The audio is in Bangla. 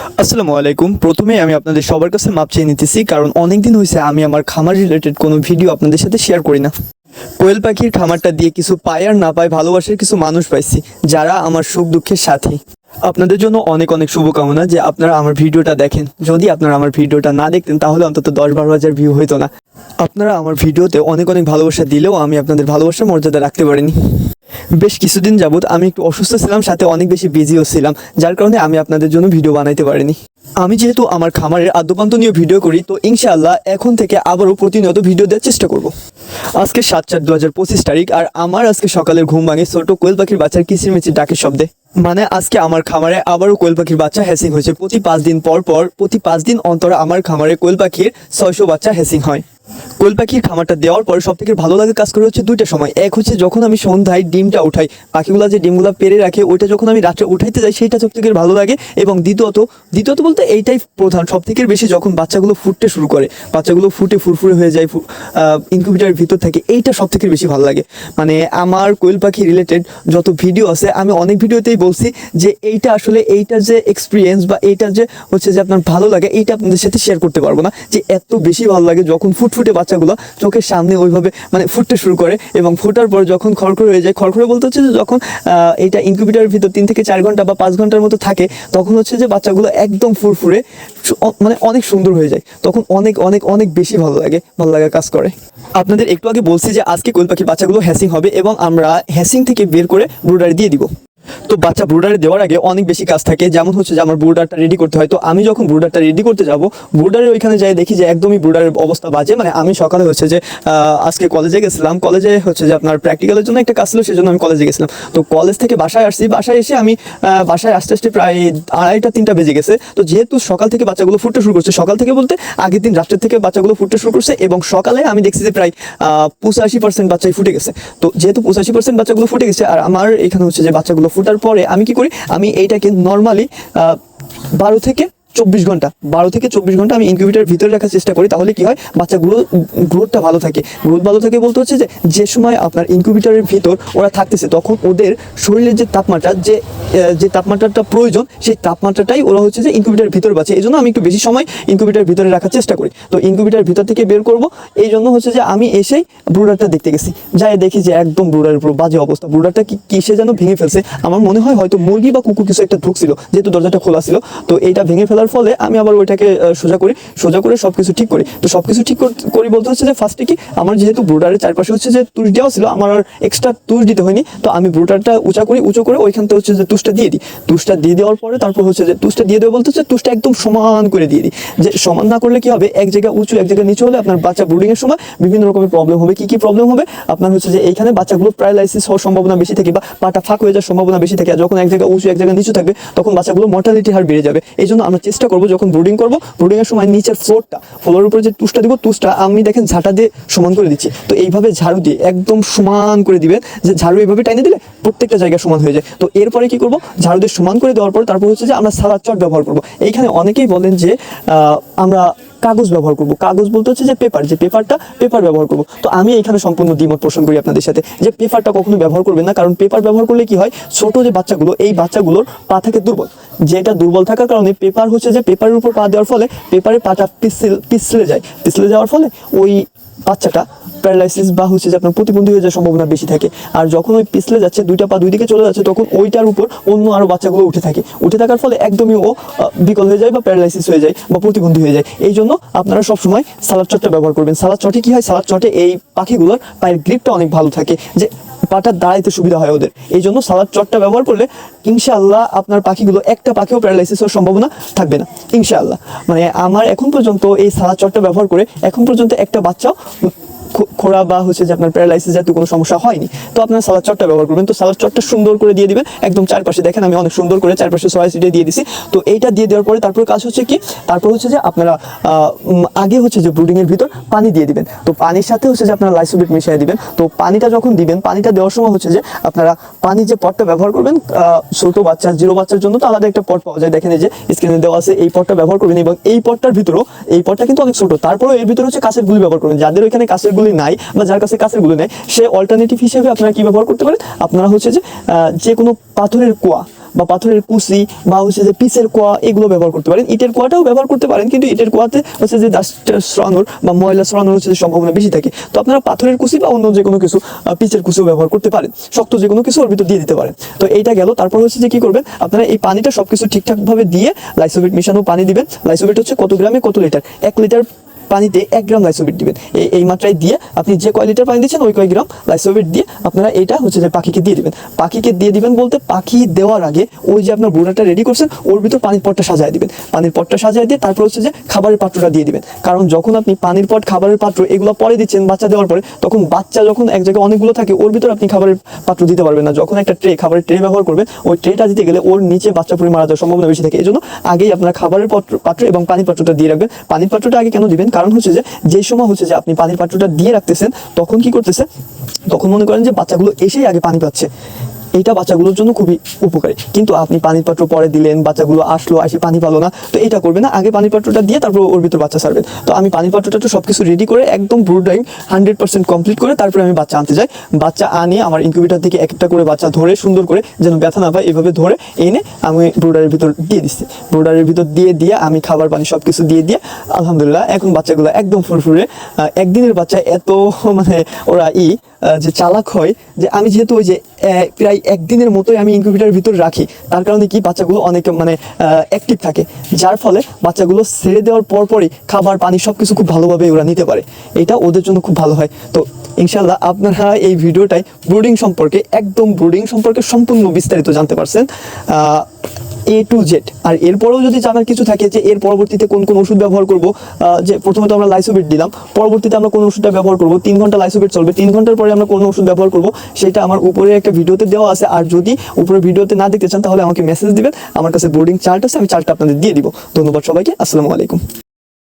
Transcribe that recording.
আসসালামু আলাইকুম। প্রথমে আমি আপনাদের সবার কাছে মাপ চেয়ে নিতেছি, কারণ অনেক দিন হয়েছে আমি আমার খামার রিলেটেড কোনো ভিডিও আপনাদের সাথে শেয়ার করি না। কোয়েল পাখির খামারটা দিয়ে কিছু পাই আর না পাই ভালোবাসার কিছু মানুষ পাইছি, যারা আমার সুখ দুঃখের সাথী। আপনাদের জন্য অনেক অনেক শুভকামনা যে আপনারা আমার ভিডিওটা দেখেন। যদি আপনারা আমার ভিডিওটা না দেখতেন তাহলে অন্তত 10-12 হাজার ভিউ হইতো না। আপনারা আমার ভিডিওতে অনেক অনেক ভালোবাসা দিলেও আমি আপনাদের ভালোবাসার মর্যাদা রাখতে পারিনি। বেশ কিছুদিন যাবত আমি একটু অসুস্থ ছিলাম, সাথে অনেক বেশি বিজিও ছিলাম, যার কারণে আমি আপনাদের জন্য ভিডিও বানাইতে পারিনি। আমি যেহেতু আমার খামারের আদ্যপান্ত নিয়ে ভিডিও করি, তো ইনশাআল্লাহ এখন থেকে আবারও প্রতিনিয়ত ভিডিও দেওয়ার চেষ্টা করব। আজকে 7/4/2025 তারিখ, আর আমার আজকে সকালের ঘুম ভাঙে ছোট কোয়েল পাখির বাচ্চার কিচিরমিচির ডাকের শব্দে। মানে আজকে আমার খামারে আবারও কোয়েল পাখির বাচ্চা হ্যাসিং হয়েছে। প্রতি 5 দিন পর প্রতি 5 দিন অন্তর আমার খামারে কোয়েল পাখির 600 বাচ্চা হ্যাসিং হয়। কোয়েল পাখির খামারটা দেওয়ার পর সব থেকে ভালো লাগে কাজ করে হচ্ছে দুইটা সময়। এক হচ্ছে যখন আমি সন্ধ্যায় ডিমটা উঠাই, পাখিগুলা যে ডিমগুলা পেরে রাখে ওইটা যখন আমি রাত্রে উঠাইতে যাই, সেইটা সব থেকে ভালো লাগে। এবং দ্বিতীয়ত বলতে এইটাই প্রধান, সব থেকে বেশি যখন বাচ্চাগুলো ফুটতে শুরু করে, বাচ্চাগুলো ফুটে ফুরফুরে হয়ে যায় ইনকিউবেটরের ভিতর থেকে, এইটা সব থেকে বেশি ভালো লাগে। মানে আমার কোয়েল পাখি রিলেটেড যত ভিডিও আছে, আমি অনেক ভিডিওতেই বলছি যে এইটার যে এক্সপিরিয়েন্স বা এইটার যে হচ্ছে যে আপনার ভালো লাগে, এইটা আপনাদের সাথে শেয়ার করতে পারবো না। যে এত বেশি ভালো লাগে যখন ফুটফুটে বাচ্চাগুলো চোখের সামনে ওইভাবে মানে ফুটতে শুরু করে, এবং ফুটার পর যখন খড়খড়ে হয়ে যায়, খড়খড়ে বলতে হচ্ছে যে যখন এইটা ইনকিউবেটরের ভিতর 3 থেকে 4 ঘন্টা বা 5 ঘন্টার মতো থাকে, তখন হচ্ছে যে বাচ্চাগুলো একদম ফুরফুরে মানে অনেক সুন্দর হয়ে যায়। তখন অনেক অনেক অনেক বেশি ভালো লাগে কাজ করে। আপনাদের একটু আগে বলছি যে আজকে কোয়েল পাখির বাচ্চাগুলো হ্যাসিং হবে এবং আমরা হ্যাসিং থেকে বের করে ব্রুডারে দিয়ে দিব। তো বাচ্চা ব্রুডারে দেওয়ার আগে অনেক বেশি কাজ থাকে, যেমন হচ্ছে যে আমার ব্রুডারটা রেডি করতে হয়। তো আমি যখন ব্রুডারটা রেডি করতে যাব, ব্রুডারের ওইখানে যাই দেখি যে একদমই ব্রুডারের অবস্থা বাজে। মানে আমি সকালে হচ্ছে যে আজকে কলেজে গেছিলাম, কলেজে হচ্ছে যে আপনার প্র্যাকটিক্যালের জন্য একটা কাজ ছিল, সেজন্য আমি কলেজে গেছিলাম। তো কলেজ থেকে বাসায় আসছি, বাসায় এসে আমি বাসায় আসতে আসতে প্রায় 2:30-3টা বেজে গেছে। তো যেহেতু সকাল থেকে বাচ্চাগুলো ফুটতে শুরু করছে, সকাল থেকে বলতে আগের দিন রাত্রের থেকে বাচ্চাগুলো ফুটতে শুরু করছে, এবং সকালে আমি দেখছি যে প্রায় 85% বাচ্চাই ফুটে গেছে। তো যেহেতু 85% বাচ্চাগুলো ফুটে গেছে, আর আমার এখানে হচ্ছে যে বাচ্চাগুলো ফুটার পরে আমি কি করি, আমি এইটাকে নর্মালি 12 থেকে 24 ঘন্টা আমি ইনকিউবেটরের ভিতরে রাখার চেষ্টা করি। তাহলে কি হয়, বাচ্চাগুলো গ্রোথটা ভালো থাকে। গ্রোথ ভালো থাকে বলতে হচ্ছে যে সময় আপনার ইনকিউবেটরের ভিতর ওরা থাকতেছে, তখন ওদের শরীরের যে তাপমাত্রা, যে তাপমাত্রাটা প্রয়োজন, সেই তাপমাত্রাটাই ওরা হচ্ছে যে ইনকিউবেটরের ভিতরে বাঁচে। এই জন্য আমি একটু বেশি সময় ইনকিউবেটরের ভিতরে রাখার চেষ্টা করি। তো ইনকিউবেটরের ভিতর থেকে বের করব, এই জন্য হচ্ছে যে আমি এসেই ব্রুডারটা দেখতে গেছি, যাই দেখি যে একদম ব্রুডারের পুরো বাজে অবস্থা। ব্রুডারটা কিসে যেন ভেঙে ফেলছে, আমার মনে হয় হয়তো মুরগি বা কুকুর কিছু একটা ঢুকছিল, যেহেতু দরজাটা খোলা ছিল। তো এইটা ভেঙে ফেলার ফলে আমি আবার ওইটাকে সোজা করে সবকিছু ঠিক করি। তো সবকিছু ঠিক করি বলতে হচ্ছে যে ফার্স্টে কি, আমার যেহেতু ব্রুডারের চারপাশে হচ্ছে যে তুষ দেওয়া ছিল, আমার আর এক্সট্রা তুষ দিতে হয়নি। তো আমি ব্রুডারটা উঁচু করে ওইখান থেকে হচ্ছে যে তুষটা দিয়ে দিই। তুষটা দিয়ে দেওয়ার পরে তারপর হচ্ছে যে তুষটা দিয়ে দেওয়া বলতে হচ্ছে তুষটা একদম সমান করে দিয়ে দিই। যে সমান না করলে কি হবে, এক জায়গায় উঁচু এক জায়গায় নিচু হলে আপনার বাচ্চা ব্রুডিং এর সময় বিভিন্ন রকমের প্রবলেম হবে। কি প্রবলেম হবে, আপনার হচ্ছে যে এইখানে বাচ্চাগুলো প্যারালাইসিস হওয়ার সম্ভাবনা বেশি থাকে, বা পাটা ফাঁক হয়ে যাওয়ার সম্ভাবনা বেশি থাকে। আর যখন এক জায়গায় উঁচু এক জায়গায় নিচু থাকবে, তখন বাচ্চাগুলো মর্টালিটি হার বেড়ে যাবে। এই জন্য আমরা চেষ্টা করবো যখন ব্রুডিং করবো, ব্রুডিং এর সময় নিচের ফ্লোরের উপরে যে তুষটা দিব, তুষটা আমি দেখেন ঝাঁটা দিয়ে সমান করে দিচ্ছি। তো এইভাবে ঝাড়ু দিয়ে একদম সমান করে দিবেন, যে ঝাড়ু এইভাবে টাইনে দিলে প্রত্যেকটা জায়গায় সমান হয়ে যায়। তো এরপরে কি করবো, ঝাড়ু দিয়ে সমান করে দেওয়ার পর তারপর হচ্ছে যে আমরা সালাদ চট ব্যবহার করবো। এইখানে অনেকেই বলেন যে আমরা কাগজ ব্যবহার করবো। কাগজ বলতে হচ্ছে যে পেপার ব্যবহার করবো। তো আমি এখানে সম্পূর্ণ দ্বিমত পোষণ করি আপনাদের সাথে, যে পেপারটা কখনো ব্যবহার করবেন না। কারণ পেপার ব্যবহার করলে কি হয়, ছোট যে বাচ্চাগুলো, এই বাচ্চাগুলোর পা থাকে দুর্বল, যেটা দুর্বল থাকার কারণে পেপার হচ্ছে যে পেপারের উপর পা দেওয়ার ফলে পেপারে পাটা পিছলে যাওয়ার ফলে ওই বাচ্চাটা প্যারালাইসিস বা হচ্ছে যে আপনার প্রতিবন্ধী হয়ে যাওয়ার সম্ভাবনা বেশি থাকে। আর যখন ওই পিছলে যাচ্ছে, দুইটা পা দুই দিকে চলে যাচ্ছে, তখন ওইটার উপর অন্য আরো বাচ্চাগুলো উঠে থাকার ফলে একদমই ও বিকল হয়ে যায় বা প্যারালাইসিস হয়ে যায় বা প্রতিবন্ধী হয়ে যায়। এই জন্য আপনারা সবসময় সালাদ চটটা ব্যবহার করবেন। সালাদ চটে কি হয়, সালাদ চটে এই পাখিগুলোর পায়ের গ্রিপটা অনেক ভালো থাকে, যে পাটা দাঁড়াইতে সুবিধা হয় ওদের। এই জন্য সালাদ চটটা ব্যবহার করলে ইনশাআল্লাহ আপনার পাখিগুলো একটা পাখিও প্যারালাইসিস হওয়ার সম্ভাবনা থাকবে না ইনশাআল্লাহ। মানে আমার এখন পর্যন্ত এই সালাদ চটটা ব্যবহার করে এখন পর্যন্ত একটা বাচ্চাও খোড়া বা হচ্ছে যে আপনার প্যারালাইসিস জাতীয় কোনো সমস্যা হয়নি। তো আপনার সালাদ চটটা ব্যবহার করবেন। তো সালাদ চটটা সুন্দর করে দিয়ে দিবেন একদম চারপাশে। দেখেন আমি অনেক সুন্দর করে চারপাশে সয়া সিটে দিয়ে দিছি। তো এইটা দিয়ে দেওয়ার পরে তারপর কাজ হচ্ছে কি, তারপর হচ্ছে যে আপনারা আগে হচ্ছে যে ব্রুডিং এর ভিতর পানি দিয়ে দিবেন। তো পানির সাথে হচ্ছে যে আপনারা লাইসোবিট মিশিয়ে দিবেন। তো পানিটা যখন দিবেন, পানিটা দেওয়ার সময় হচ্ছে যে আপনারা পানির যে পটটা ব্যবহার করবেন, ছোট বাচ্চা জিরো বাচ্চার জন্য তো আলাদা একটা পট পাওয়া যায়, দেখেন এই যে স্ক্রিনে দেওয়া আছে, এই পটটা ব্যবহার করবেন। এবং এই পটটার ভিতরেও, এই পটটা কিন্তু অনেক ছোট, তারপরেও এর ভিতরে হচ্ছে কাঁচের গুলি ব্যবহার করবেন। যাদের ওইখানে কাঁচের গুলি নাই বা যার কাছে কাঁচের গুলি নেই, সে অল্টারনেটিভ হিসেবে আপনারা কি ব্যবহার করতে পারেন, আপনারা হচ্ছে যে কোনো পাথরের কুয়া বা পাথরের কুচি বা হচ্ছে যে পিচের কোয়া এগুলো ব্যবহার করতে পারেন। ইটের কোয়াটাও ব্যবহার করতে পারেন, কিন্তু ইটের কোয়াতে হচ্ছে যে ডাস্ট ছড়ানোর বা ময়লা ছড়ানোর হচ্ছে যে সম্ভাবনা বেশি থাকে। তো আপনারা পাথরের কুচি বা অন্য যে কোনো কিছু পিচের কুচিও ব্যবহার করতে পারেন, শক্ত যে কোনো কিছু ওর ভিতর দিয়ে দিতে পারেন। তো এইটা গেল। তারপর হচ্ছে যে কি করবেন, আপনারা এই পানিটা সবকিছু ঠিকঠাকভাবে দিয়ে লাইসোবিট মিশানো পানি দিবেন। লাইসোবিট হচ্ছে কত গ্রামে কত লিটার, 1 লিটার পানিতে 1 গ্রাম লাইসোবিট দিবেন। এই মাত্রায় দিয়ে আপনি যে কয় লিটার পানি দিচ্ছেন ওই কয় গ্রাম লাইসোবিট দিয়ে আপনারা এটা হচ্ছে যে পাখিকে দিয়ে দিবেন। পাখিকে দিয়ে দিবেন বলতে, পাখি দেওয়ার আগে ওই যে আপনার ব্রুডারটা রেডি করছেন ওর ভিতর পানির পটটা সাজায় দিবেন। পানির পটটা সাজায় দিয়ে তারপর হচ্ছে যে খাবারের পাত্রটা দিয়ে দিবেন। কারণ যখন আপনি পানির পট, খাবারের পাত্র এগুলো পরে দিচ্ছেন বাচ্চা দেওয়ার পরে, তখন বাচ্চা যখন এক জায়গায় অনেকগুলো থাকে ওর ভিতর আপনি খাবারের পাত্র দিতে পারবেন না। যখন একটা ট্রে, খাবারের ট্রে ব্যবহার করবেন, ওই ট্রেটা দিতে গেলে ওর নিচে বাচ্চা পরি মারা যাওয়ার সম্ভাবনা বেশি থাকে। এই জন্য আগেই আপনারা খাবারের পাত্র এবং পানির পাত্রটা দিয়ে রাখবেন। পানির পাত্রটা আগে কেন দিবেন, কারণ হচ্ছে যে সময় হচ্ছে যে আপনি পানির পাত্রটা দিয়ে রাখতেছেন তখন কি করতেছে, তখন মনে করেন যে বাচ্চাগুলো এসেই আগে পানি পাচ্ছে, এইটা বাচ্চাগুলোর জন্য খুবই উপকারী। কিন্তু আপনি পানির পাত্র পরে দিলেন, বাচ্চাগুলো আসলো, এসে পানি পালো না, তো এটা করবে না। আগে পানির পাত্রটা দিয়ে তারপর ওর ভিতর বাচ্চা ছাড়বেন। তো আমি পানির পাত্রটা তো সবকিছু রেডি করে একদম ব্রুডিং 100% কমপ্লিট করে তারপরে আমি বাচ্চা আনতে যাই। বাচ্চা আনিয়ে আমার ইনকিউবেটর থেকে একটা করে বাচ্চা ধরে সুন্দর করে, যেন ব্যথা না পায় এভাবে ধরে এনে আমি ব্রুডারের ভিতর দিয়ে দিচ্ছি। ব্রুডারের ভিতর দিয়ে আমি খাবার পানি সবকিছু দিয়ে আলহামদুলিল্লাহ এখন বাচ্চাগুলো একদম ফুরফুরে। একদিনের বাচ্চা এত মানে ওরা যে চালাক হয়, যে আমি যেহেতু ওই যে প্রায় একদিনের মতোই আমি ইনকিউবেটরের ভিতর রাখি, তার কারণে কি বাচ্চাগুলো অনেক মানে অ্যাক্টিভ থাকে, যার ফলে বাচ্চাগুলো ছেড়ে দেওয়ার পরপরই খাবার পানি সবকিছু খুব ভালোভাবে ওরা নিতে পারে। এটা ওদের জন্য খুব ভালো হয়। তো ইনশাল্লাহ আপনারা এই ভিডিওটাই ব্রুডিং সম্পর্কে, একদম ব্রুডিং সম্পর্কে সম্পূর্ণ বিস্তারিত জানতে পারছেন A to Z। আর এরপরেও যদি জানার কিছু থাকে যে এর পরবর্তীতে কোন কোন ওষুধ ব্যবহার করব, যে প্রথমে তো আমরা লাইসোবিট দিলাম, পরবর্তীতে আমরা কোন ওষুধটা ব্যবহার করব, 3 ঘন্টা লাইসোবিট চলবে, 3 ঘন্টার পরে আমরা কোন ওষুধ ব্যবহার করব, সেটা আমার উপরে একটা ভিডিওতে দেওয়া আছে। আর যদি উপরে ভিডিওতে না দেখতে চান তাহলে আমাকে মেসেজ দিবেন, আমার কাছে ব্রুডিং চার্ট আছে, আমি চার্টটা আপনাদের দিয়ে দিব। ধন্যবাদ সবাইকে, আসসালামু আলাইকুম।